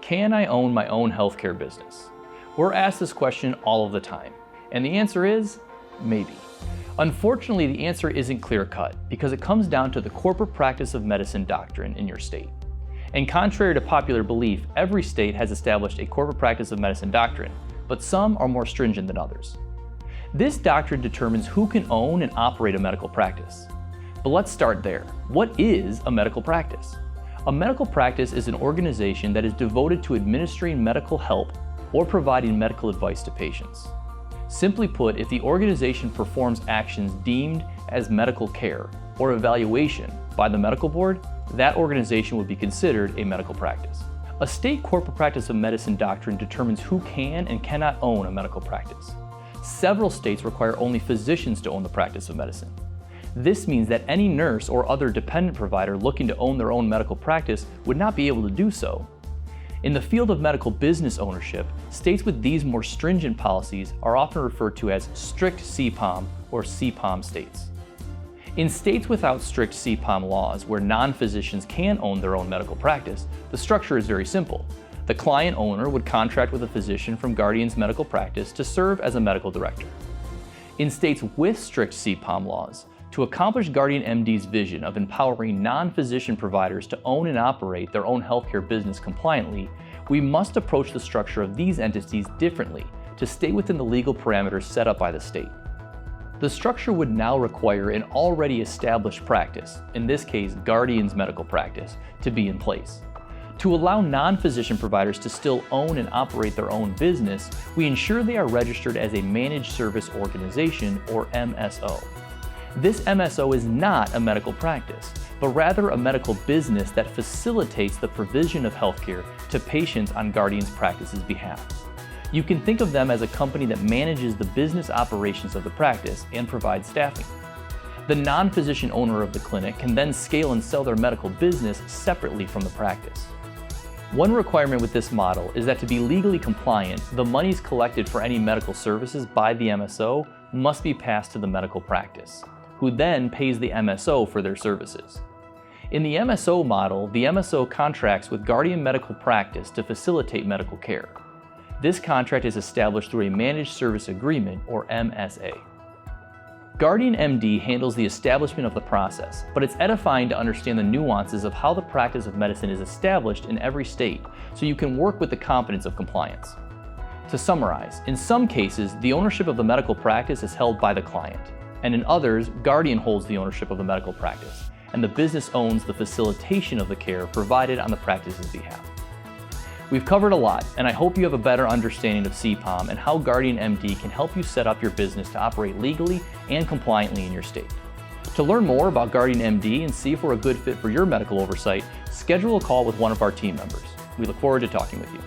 Can I own my own healthcare business? We're asked this question all of the time, and the answer is maybe. Unfortunately, the answer isn't clear-cut because it comes down to the corporate practice of medicine doctrine in your state. And contrary to popular belief, every state has established a corporate practice of medicine doctrine, but some are more stringent than others. This doctrine determines who can own and operate a medical practice. But let's start there. What is a medical practice? A medical practice is an organization that is devoted to administering medical help or providing medical advice to patients. Simply put, if the organization performs actions deemed as medical care or evaluation by the medical board, that organization would be considered a medical practice. A state corporate practice of medicine doctrine determines who can and cannot own a medical practice. Several states require only physicians to own the practice of medicine. This means that any nurse or other dependent provider looking to own their own medical practice would not be able to do so. In the field of medical business ownership, states with these more stringent policies are often referred to as strict CPOM or CPOM states. In states without strict CPOM laws where non-physicians can own their own medical practice, the structure is very simple. The client owner would contract with a physician from Guardian's medical practice to serve as a medical director. In states with strict CPOM laws, to accomplish Guardian MD's vision of empowering non-physician providers to own and operate their own healthcare business compliantly, we must approach the structure of these entities differently to stay within the legal parameters set up by the state. The structure would now require an already established practice, in this case Guardian's medical practice, to be in place. To allow non-physician providers to still own and operate their own business, we ensure they are registered as a Managed Service Organization, or MSO. This MSO is not a medical practice, but rather a medical business that facilitates the provision of healthcare to patients on Guardian's practice's behalf. You can think of them as a company that manages the business operations of the practice and provides staffing. The non-physician owner of the clinic can then scale and sell their medical business separately from the practice. One requirement with this model is that to be legally compliant, the monies collected for any medical services by the MSO must be passed to the medical practice, who then pays the MSO for their services. In the MSO model, the MSO contracts with Guardian Medical Practice to facilitate medical care. This contract is established through a Managed Service Agreement, or MSA. Guardian MD handles the establishment of the process, but it's edifying to understand the nuances of how the practice of medicine is established in every state, so you can work with the confidence of compliance. To summarize, in some cases, the ownership of the medical practice is held by the client, and in others, Guardian holds the ownership of the medical practice, and the business owns the facilitation of the care provided on the practice's behalf. We've covered a lot, and I hope you have a better understanding of CPOM and how Guardian MD can help you set up your business to operate legally and compliantly in your state. To learn more about Guardian MD and see if we're a good fit for your medical oversight, schedule a call with one of our team members. We look forward to talking with you.